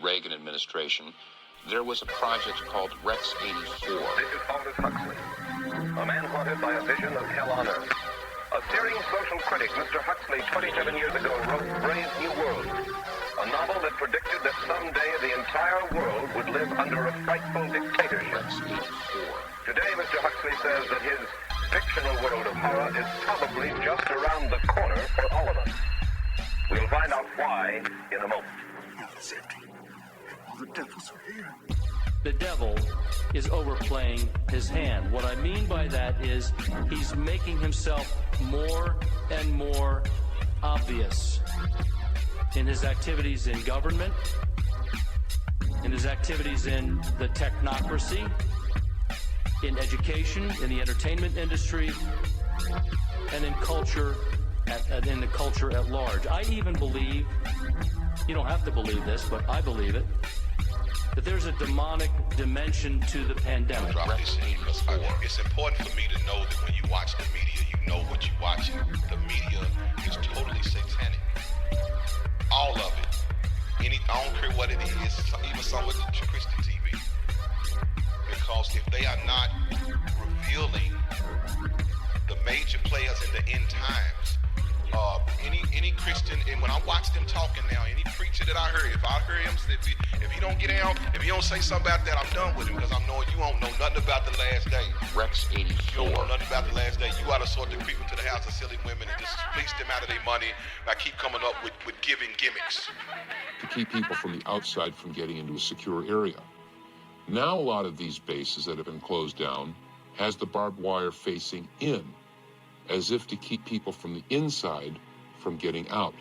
Reagan administration, there was a project called Rex 84. This is Aldous Huxley, a man haunted by a vision of hell on earth. A searing social critic, Mr. Huxley, 27 years ago, wrote Brave New World, a novel that predicted that someday the entire world would live under a frightful dictatorship. Rex 84. Today, Mr. Huxley says that his fictional world of horror is probably just around the corner for all of us. We'll find out why in a moment. It's empty. The devils are here. The devil is overplaying his hand. What I mean by that is he's making himself more and more obvious in his activities in government, in his activities in the technocracy, in education, in the entertainment industry, and in culture, in the culture at large. I even believe, you don't have to believe this, but I believe it, that there's a demonic dimension to the pandemic. It's important for me to know that when you watch the media, you know what you're watching. The media is totally satanic. All of it. I don't care what it is, even some of the Christian TV. Because if they are not revealing the major players in the end times, any Christian, and when I watch them talking now, any preacher that I heard, if I hear him, if he don't get out, if he don't say something about that, I'm done with him, because I'm knowing you don't know nothing about the last day. Rex 84. You don't know nothing about the last day. You ought to sort of creep into the house of silly women and just fleece them out of their money by keep coming up with giving gimmicks. To keep people from the outside from getting into a secure area. Now a lot of these bases that have been closed down has the barbed wire facing in, as if to keep people from the inside from getting out.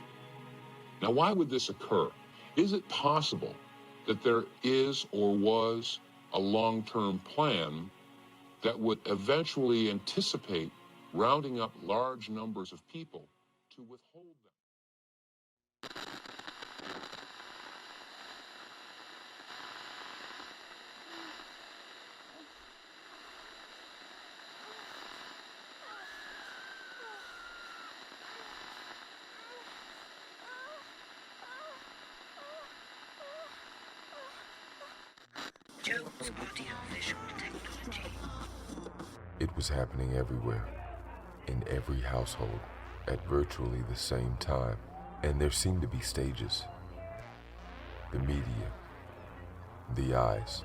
Now, why would this occur? Is it possible that there is or was a long-term plan that would eventually anticipate rounding up large numbers of people to withhold them? It was happening everywhere, in every household, at virtually the same time. And there seemed to be stages. The media, the eyes.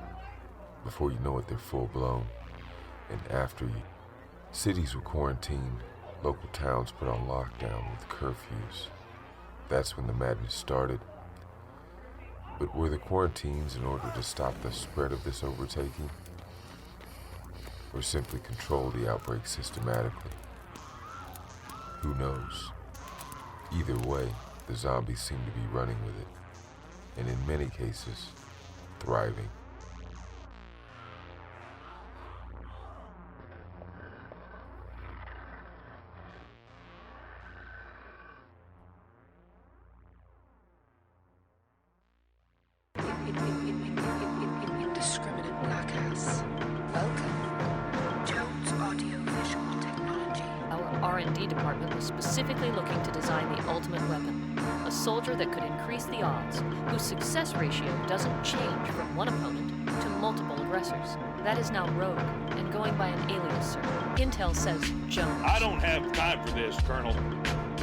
Before you know it, they're full blown. And after you, cities were quarantined, local towns put on lockdown with curfews. That's when the madness started. But were the quarantines in order to stop the spread of this overtaking? Or simply control the outbreak systematically? Who knows? Either way, the zombies seem to be running with it, and in many cases, thriving. Indiscriminate blackouts. Welcome. Jones Audio Visual Technology. Our R&D department was specifically looking to design the ultimate weapon, a soldier that could increase the odds, whose success ratio doesn't change from one opponent to multiple aggressors. That is now Rogue, and going by an alias, sir. Intel says Jones. I don't have time for this, Colonel.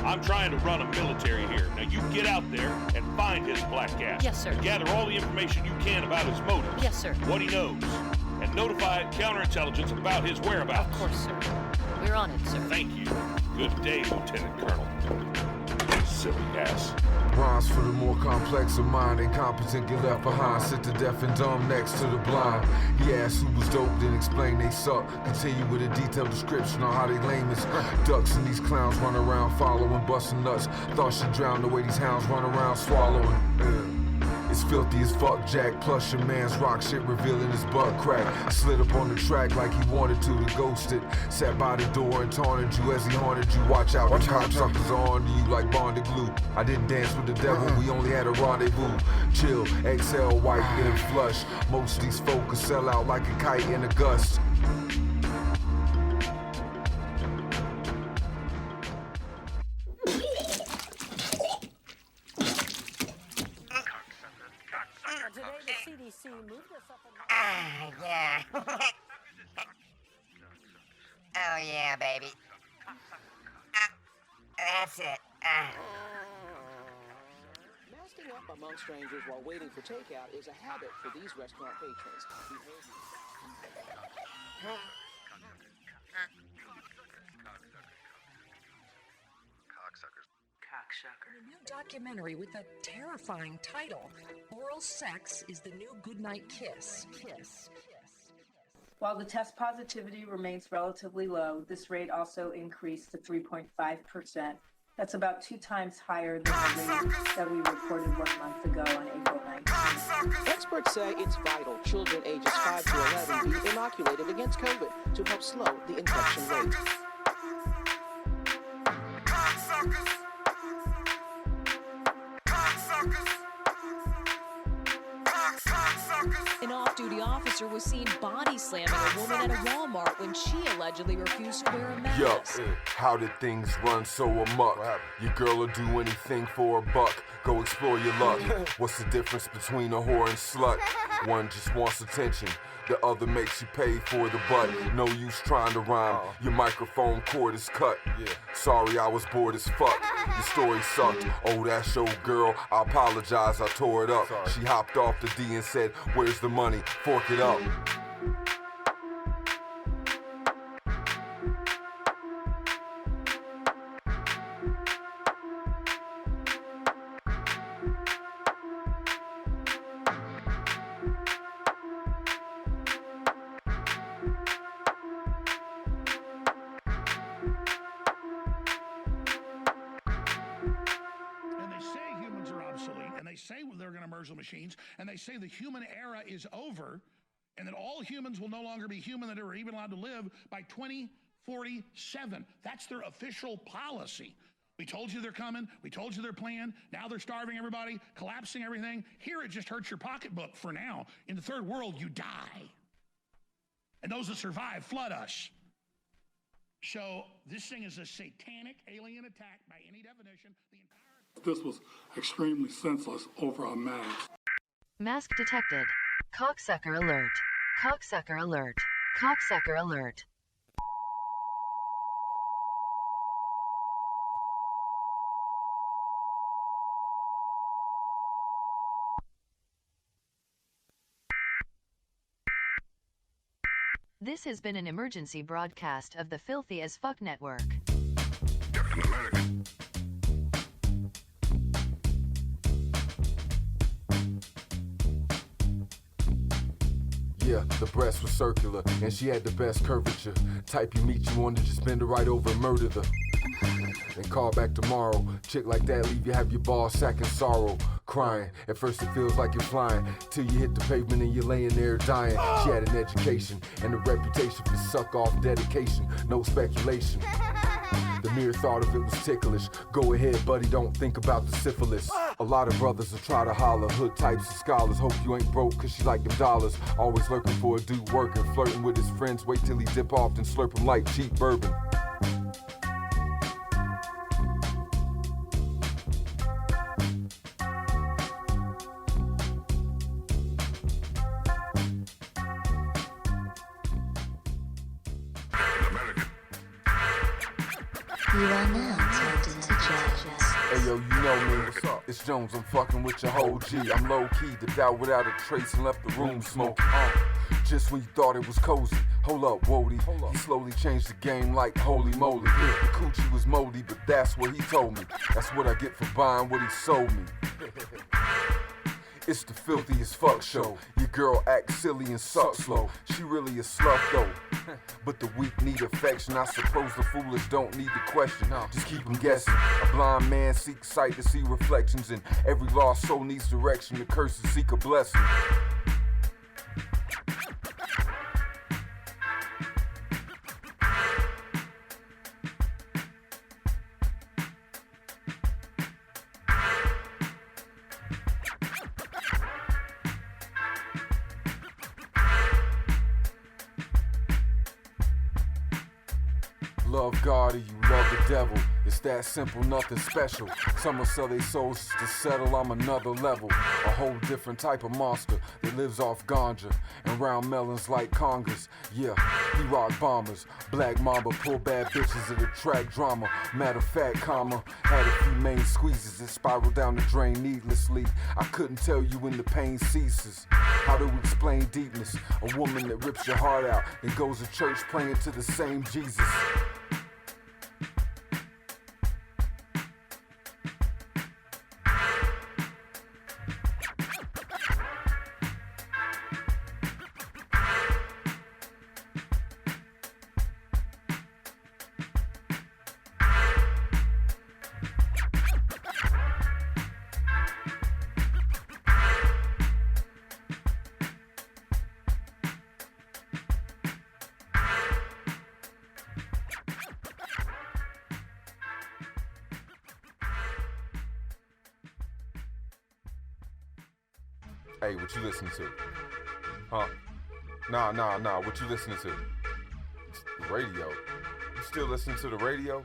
I'm trying to run a military here. Now you get out there and find his black gas. Yes, sir. Gather all the information you can about his motives. Yes, sir. What he knows. And notify counterintelligence about his whereabouts. Of course, sir. We're on it, sir. Thank you. Good day, Lieutenant Colonel. Silly ass. Rhymes for the more complex of mind. Incompetent get left behind. Sit the deaf and dumb next to the blind. He asked who was dope, then explain they suck. Continue with a detailed description on how they lame is. Ducks and these clowns run around following, busting nuts. Thought she'd drown the way these hounds run around swallowing. It's filthy as fuck, Jack. Plus your man's rock shit revealing his butt crack. Slid up on the track like he wanted to ghost it. Sat by the door and taunted you as he haunted you. Watch out, the cocksuckers are on to you like bonded glue. I didn't dance with the devil, we only had a rendezvous. Chill, exhale, wipe, then flush. Most of these folk could sell out like a kite in a gust. today the CDC moved us up a... Yeah. Oh, yeah, baby. That's it. Masking up among strangers while waiting for takeout is a habit for these restaurant patrons. A new documentary with a terrifying title. Oral sex is the new goodnight kiss. While the test positivity remains relatively low, this rate also increased to 3.5%. That's about 2 times higher than the rate that we reported 1 month ago on April 19th. Experts say it's vital children ages 5 to 11 be inoculated against COVID to help slow the infection rate. An off-duty officer was seen body slamming a woman at a Walmart when she allegedly refused to wear a mask. Yo, how did things run so amok? Your girl will do anything for a buck. Go explore your luck. What's the difference between a whore and slut? One just wants attention, the other makes you pay for the butt. No use trying to rhyme, your microphone cord is cut. Sorry, I was bored as fuck. Your story sucked. Oh, that's your girl. I apologize, I tore it up. She hopped off the D and said, where's the money? Fork it up. They're going to merge the machines, and they say the human era is over, and that all humans will no longer be human, that are even allowed to live by 2047. That's their official policy. We told you they're coming. We told you their plan. Now they're starving everybody, collapsing everything. Here it just hurts your pocketbook for now. In the third world, you die. And those that survive flood us. So this thing is a satanic alien attack by any definition. This was extremely senseless over a mask. Mask detected. Cocksucker alert. Cocksucker alert. Cocksucker alert. This has been an emergency broadcast of the Filthy as Fuck Network. Captain America. Yeah, the breast was circular, and she had the best curvature. Type you meet you on to just bend her right over and murder her. Then call back tomorrow. Chick like that leave you have your ball sack in sorrow. Crying, at first it feels like you're flying, till you hit the pavement and you're laying there dying. She had an education and a reputation for suck off dedication. No speculation. The mere thought of it was ticklish. Go ahead, buddy, don't think about the syphilis. A lot of brothers will try to holler, hood types and scholars. Hope you ain't broke, cause she like them dollars. Always lurking for a dude working, flirting with his friends. Wait till he dip off and slurp him like cheap bourbon. You are now tapped into Jones. Hey yo, you know me, what's up? It's Jones, I'm fucking with your whole G. I'm low-key, dipped out without a trace and left the room smoking. Just when you thought it was cozy. Hold up, Wody. He slowly changed the game like holy moly. Yeah, the coochie was moldy, but that's what he told me. That's what I get for buying what he sold me. It's the Filthy as Fuck show. Your girl acts silly and sucks slow. She really a slut though. But the weak need affection. I suppose the foolish don't need to question. Just keep them guessing. A blind man seeks sight to see reflections, and every lost soul needs direction. The curses seek a blessing. love God or you love the devil. It's that simple, nothing special. Some will sell their souls to settle, I'm another level. A whole different type of monster that lives off ganja and round melons like congas. Yeah, he rock bombers, black mamba, pull bad bitches that attract drama. Matter of fact, comma, had a few main squeezes that spiral down the drain needlessly. I couldn't tell you when the pain ceases. How to explain deepness? A woman that rips your heart out and goes to church praying to the same Jesus. Hey, what you listening to? Huh? Nah, what you listening to? The radio. You still listening to the radio?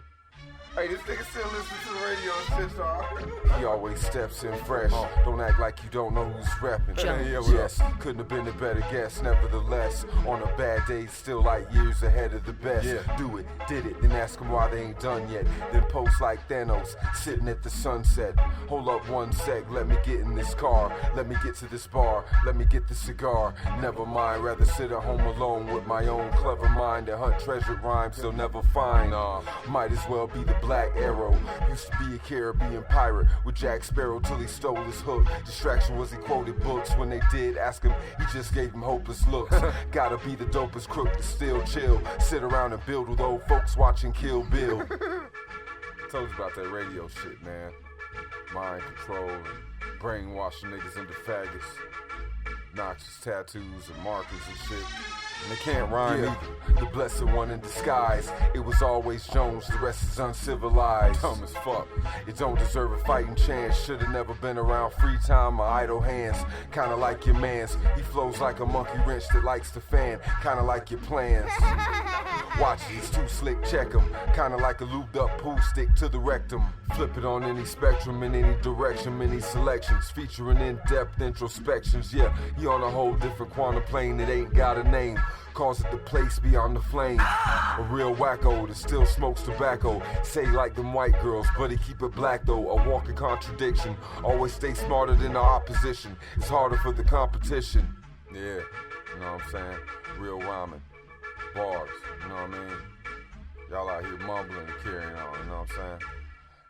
Hey, this nigga still listening to the radio and shit, dog. He always steps in fresh. Don't act like you don't know who's reppin'. Yes, couldn't have been a better guess. Nevertheless, on a bad day, still like years ahead of the best. Do it, did it, then ask them why they ain't done yet. Then post like Thanos, sitting at the sunset. Hold up one sec, let me get in this car. Let me get to this bar, let me get the cigar. Never mind, rather sit at home alone with my own clever mind and hunt treasure rhymes they'll never find. Might as well be the Black Arrow. Used to be a Caribbean pirate with Jack Sparrow till he stole his hook. Distraction was he quoted books. When they did ask him, he just gave them hopeless looks. Gotta be the dopest crook to still chill. Sit around and build with old folks watching Kill Bill. Told you about that radio shit, man. Mind control and brainwashing niggas into faggots. Noxious tattoos and markers and shit. And they can't rhyme either. The blessed one in disguise. It was always Jones, the rest is uncivilized. Dumb as fuck. It don't deserve a fighting chance. Should've never been around free time or idle hands. Kinda like your mans. He flows like a monkey wrench that likes to fan. Kinda like your plans. Watch it, he's too slick, check him. Kinda like a lubed up pool stick to the rectum. Flip it on any spectrum, in any direction, many selections. Featuring in-depth introspections. Yeah, he on a whole different quantum plane that ain't got a name. Calls it the place beyond the flame. A real wacko that still smokes tobacco. Say like them white girls, but he keep it black though. A walking contradiction. Always stay smarter than the opposition. It's harder for the competition. Yeah, you know what I'm saying? Real rhyming. Bars, you know what I mean? Y'all out here mumbling and carrying on, you know what I'm saying?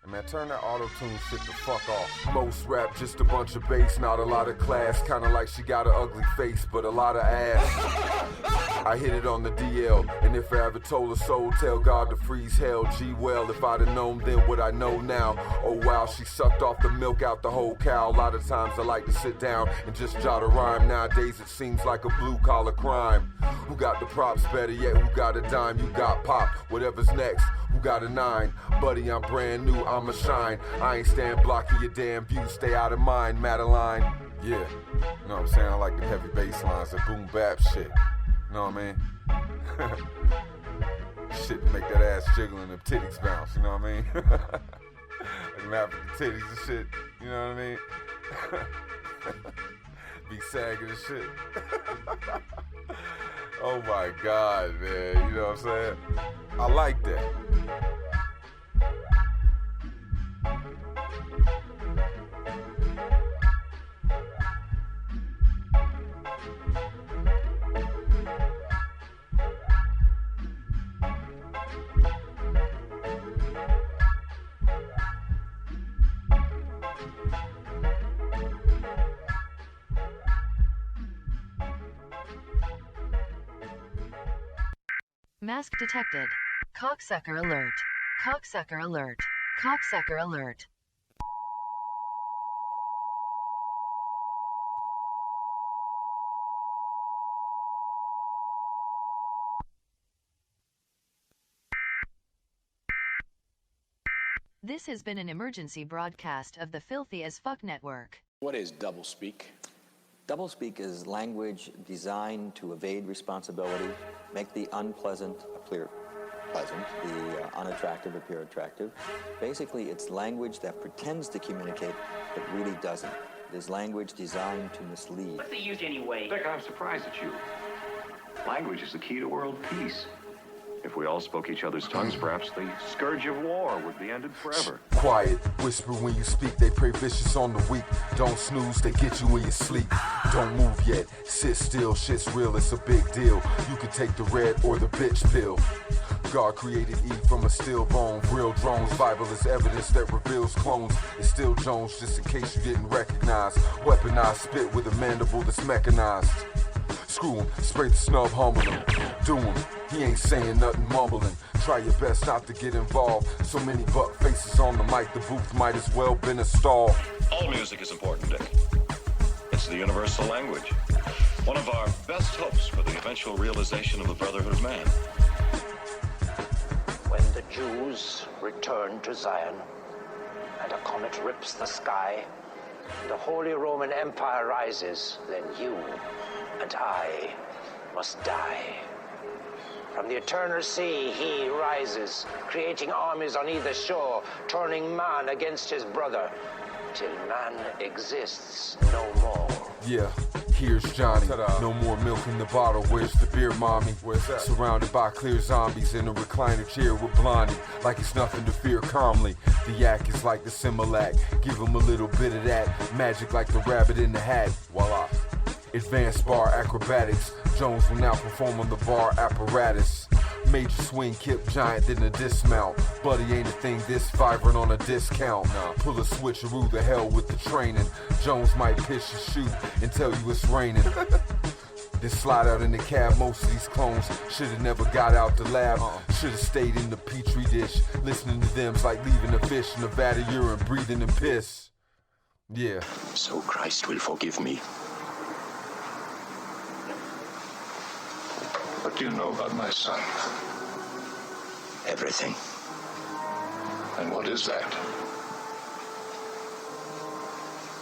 And man, turn that auto-tune shit the fuck off. Most rap, just a bunch of bass, not a lot of class. Kinda like she got an ugly face, but a lot of ass. I hit it on the DL, and if I ever told a soul, tell God to freeze hell. Gee, well, if I'd have known then what I know now. Oh wow, she sucked off the milk out the whole cow. A lot of times I like to sit down and just jot a rhyme. Nowadays it seems like a blue-collar crime. Who got the props? Better yet, who got a dime? You got pop, whatever's next. Who got a 9? Buddy, I'm brand new, I'ma shine. I ain't stand blocking your damn view, stay out of mind, Madeline. Yeah, you know what I'm saying? I like the heavy bass lines, that boom bap shit. You know what I mean? Shit to make that ass jiggle and them titties bounce, you know what I mean? Like them African titties and shit, you know what I mean? Be sagging and shit. Oh my God, man, you know what I'm saying? I like that. Mask detected. Cocksucker alert. Cocksucker alert. Cocksucker alert. This has been an emergency broadcast of the Filthy as Fuck Network. What is doublespeak? Doublespeak is language designed to evade responsibility, make the unpleasant appear pleasant, the unattractive appear attractive. Basically, it's language that pretends to communicate but really doesn't. It is language designed to mislead. What's the use anyway? Dick, I'm surprised at you. Language is the key to world peace. If we all spoke each other's tongues, perhaps the scourge of war would be ended forever. Quiet, whisper when you speak, they pray vicious on the weak. Don't snooze, they get you when you sleep. Don't move yet, sit still, shit's real, it's a big deal. You can take the red or the bitch pill. God created Eve from a steel bone. Real drones, Bible is evidence that reveals clones. It's still Jones, just in case you didn't recognize. Weaponized spit with a mandible that's mechanized. Screw him, spray the snub, humble him. Do him, he ain't saying nothing, mumbling. Try your best not to get involved. So many butt faces on the mic, the booth might as well been a stall. All music is important, Dick. It's the universal language. One of our best hopes for the eventual realization of the brotherhood of man. When the Jews return to Zion, and a comet rips the sky, the Holy Roman Empire rises, then you and I must die. From the eternal sea he rises, creating armies on either shore, turning man against his brother, till man exists no more. Yeah, here's Johnny. Ta-da. No more milk in the bottle. Where's the beer, mommy? Where's that? Surrounded by clear zombies in a recliner chair with Blondie. Like it's nothing to fear calmly. The yak is like the Similac. Give him a little bit of that. Magic like the rabbit in the hat. Voila. Advanced bar acrobatics. Jones will now perform on the bar apparatus. Major swing, Kip Giant, then a dismount. Buddy ain't a thing this vibrant on a discount. Pull a switcheroo, the hell with the training. Jones might pitch and shoot and tell you it's raining. Then slide out in the cab, most of these clones should've never got out the lab. Should've stayed in the petri dish. Listening to them's like leaving a fish in a vat of urine, breathing in piss. Yeah. So Christ will forgive me. What do you know about my son? Everything. And what is that?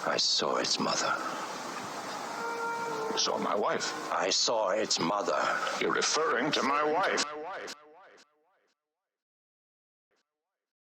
I saw its mother. You saw my wife. I saw its mother. You're referring to my wife.